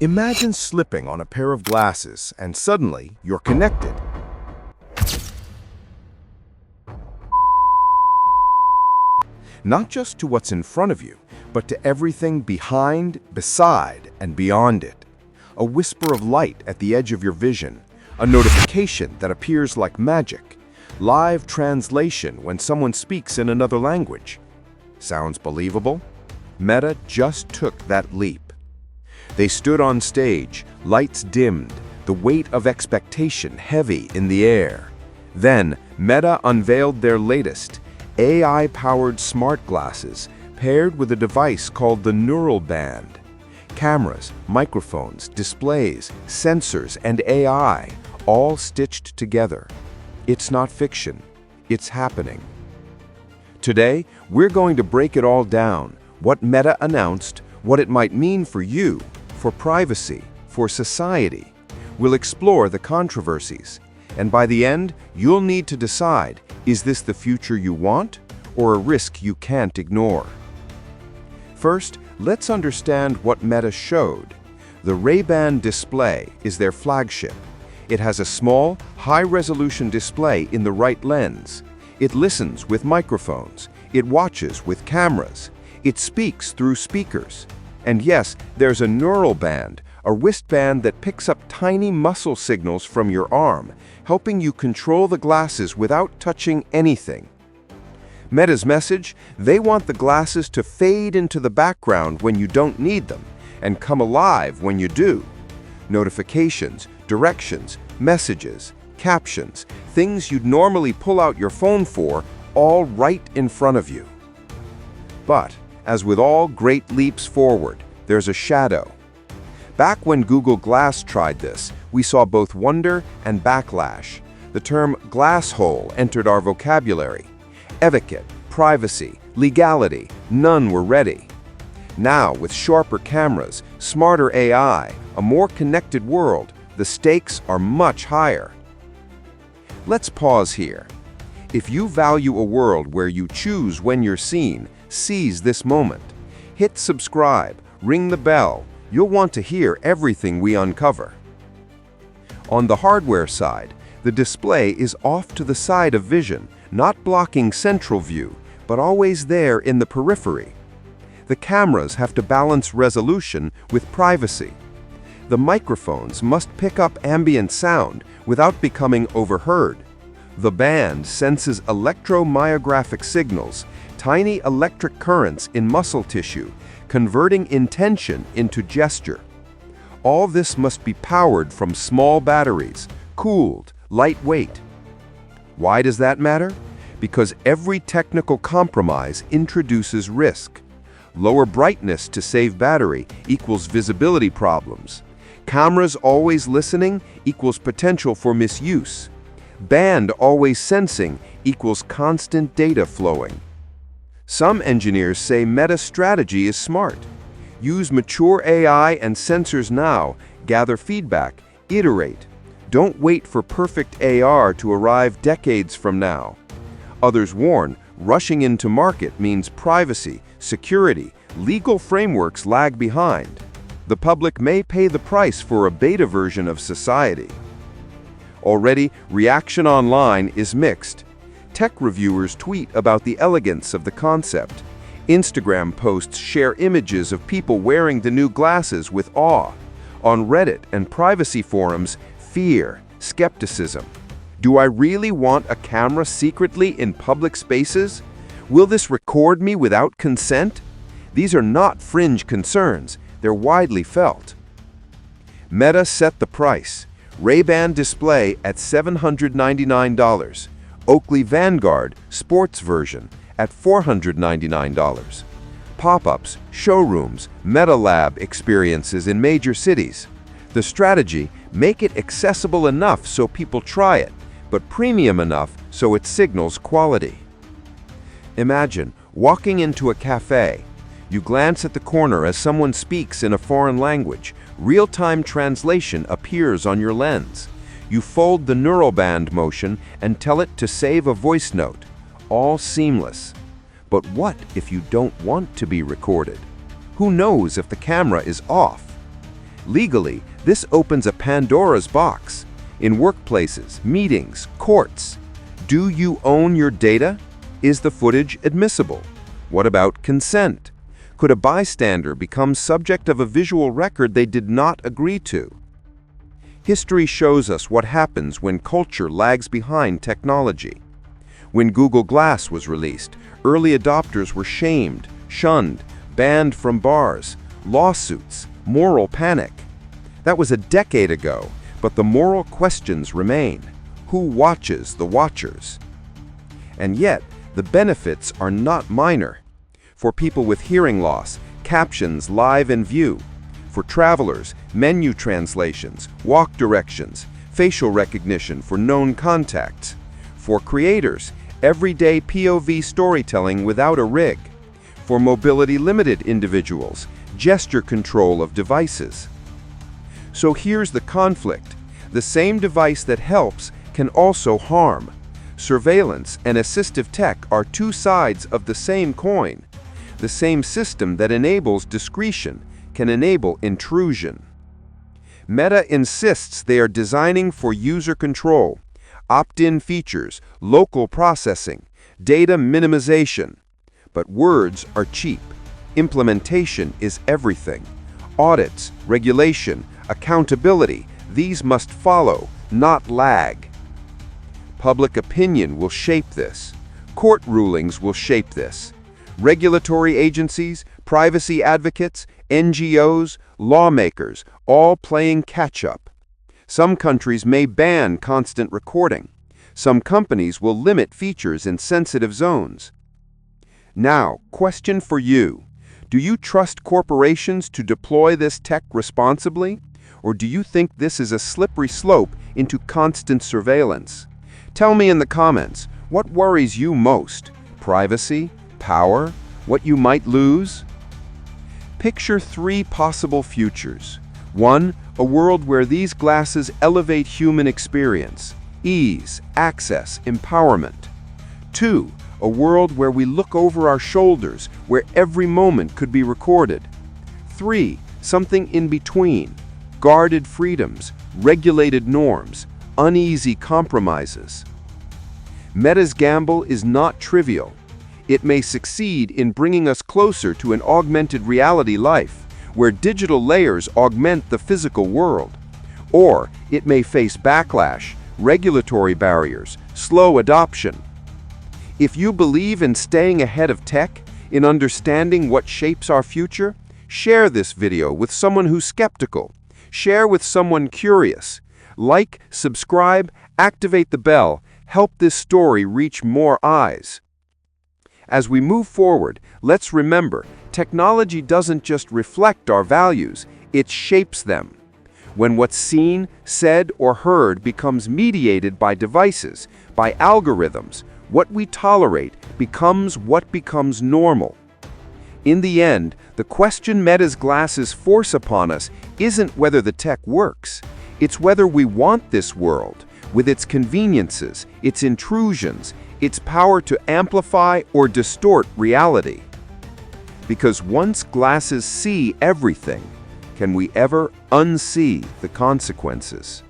Imagine slipping on a pair of glasses and suddenly you're connected. Not just to what's in front of you, but to everything behind, beside, and beyond it. A whisper of light at the edge of your vision, a notification that appears like magic, live translation when someone speaks in another language. Sounds believable? Meta just took that leap. They stood on stage, lights dimmed, the weight of expectation heavy in the air. Then, Meta unveiled their latest, AI-powered smart glasses paired with a device called the Neural Band. Cameras, microphones, displays, sensors, and AI, all stitched together. It's not fiction, it's happening. Today, we're going to break it all down, what Meta announced, what it might mean for you, for privacy, for society. We'll explore the controversies, and by the end, you'll need to decide, is this the future you want, or a risk you can't ignore? First, let's understand what Meta showed. The Ray-Ban display is their flagship. It has a small, high-resolution display in the right lens. It listens with microphones. It watches with cameras. It speaks through speakers. And yes, there's a neural band, a wristband that picks up tiny muscle signals from your arm, helping you control the glasses without touching anything. Meta's message? They want the glasses to fade into the background when you don't need them, and come alive when you do. Notifications, directions, messages, captions, things you'd normally pull out your phone for, all right in front of you. But, as with all great leaps forward, there's a shadow. Back when Google Glass tried this, we saw both wonder and backlash. The term glass hole entered our vocabulary. Etiquette, privacy, legality, none were ready. Now, with sharper cameras, smarter AI, a more connected world, the stakes are much higher. Let's pause here. If you value a world where you choose when you're seen, seize this moment. Hit subscribe, ring the bell. You'll want to hear everything we uncover. On the hardware side, the display is off to the side of vision, not blocking central view, but always there in the periphery. The cameras have to balance resolution with privacy. The microphones must pick up ambient sound without becoming overheard. The band senses electromyographic signals, tiny electric currents in muscle tissue, converting intention into gesture. All this must be powered from small batteries, cooled, lightweight. Why does that matter? Because every technical compromise introduces risk. Lower brightness to save battery equals visibility problems. Cameras always listening equals potential for misuse. Band always sensing equals constant data flowing. Some engineers say Meta's strategy is smart. Use mature AI and sensors now, gather feedback, iterate. Don't wait for perfect AR to arrive decades from now. Others warn, rushing into market means privacy, security, legal frameworks lag behind. The public may pay the price for a beta version of society. Already, reaction online is mixed. Tech reviewers tweet about the elegance of the concept. Instagram posts share images of people wearing the new glasses with awe. On Reddit and privacy forums, fear, skepticism. Do I really want a camera secretly in public spaces? Will this record me without consent? These are not fringe concerns, they're widely felt. Meta set the price. Ray-Ban display at $799. Oakley Vanguard sports version at $499. Pop-ups, showrooms, Meta Lab experiences in major cities. The strategy, make it accessible enough so people try it, but premium enough so it signals quality. Imagine walking into a cafe. You glance at the corner as someone speaks in a foreign language. Real-time translation appears on your lens. You fold the neural band motion and tell it to save a voice note. All seamless. But what if you don't want to be recorded? Who knows if the camera is off? Legally, this opens a Pandora's box. In workplaces, meetings, courts. Do you own your data? Is the footage admissible? What about consent? Could a bystander become subject of a visual record they did not agree to? History shows us what happens when culture lags behind technology. When Google Glass was released, early adopters were shamed, shunned, banned from bars, lawsuits, moral panic. That was a decade ago, but the moral questions remain. Who watches the watchers? And yet, the benefits are not minor. For people with hearing loss, captions live in view. For travelers, menu translations, walk directions, facial recognition for known contacts. For creators, everyday POV storytelling without a rig. For mobility-limited individuals, gesture control of devices. So here's the conflict. The same device that helps can also harm. Surveillance and assistive tech are two sides of the same coin. The same system that enables discretion can enable intrusion. Meta insists they are designing for user control, opt-in features, local processing, data minimization. But words are cheap. Implementation is everything. Audits, regulation, accountability, these must follow, not lag. Public opinion will shape this. Court rulings will shape this. Regulatory agencies, privacy advocates, NGOs, lawmakers, all playing catch-up. Some countries may ban constant recording. Some companies will limit features in sensitive zones. Now, question for you. Do you trust corporations to deploy this tech responsibly? Or do you think this is a slippery slope into constant surveillance? Tell me in the comments, what worries you most? Privacy? Power? What you might lose? Picture three possible futures. 1. A world where these glasses elevate human experience, ease, access, empowerment. 2. A world where we look over our shoulders, where every moment could be recorded. 3. Something in between. Guarded freedoms, regulated norms, uneasy compromises. Meta's gamble is not trivial. It may succeed in bringing us closer to an augmented reality life, where digital layers augment the physical world. Or it may face backlash, regulatory barriers, slow adoption. If you believe in staying ahead of tech, in understanding what shapes our future, share this video with someone who's skeptical. Share with someone curious. Like, subscribe, activate the bell. Help this story reach more eyes. As we move forward, let's remember, technology doesn't just reflect our values, it shapes them. When what's seen, said, or heard becomes mediated by devices, by algorithms, what we tolerate becomes what becomes normal. In the end, the question Meta's glasses force upon us isn't whether the tech works. It's whether we want this world, with its conveniences, its intrusions, its power to amplify or distort reality. Because once glasses see everything, can we ever unsee the consequences?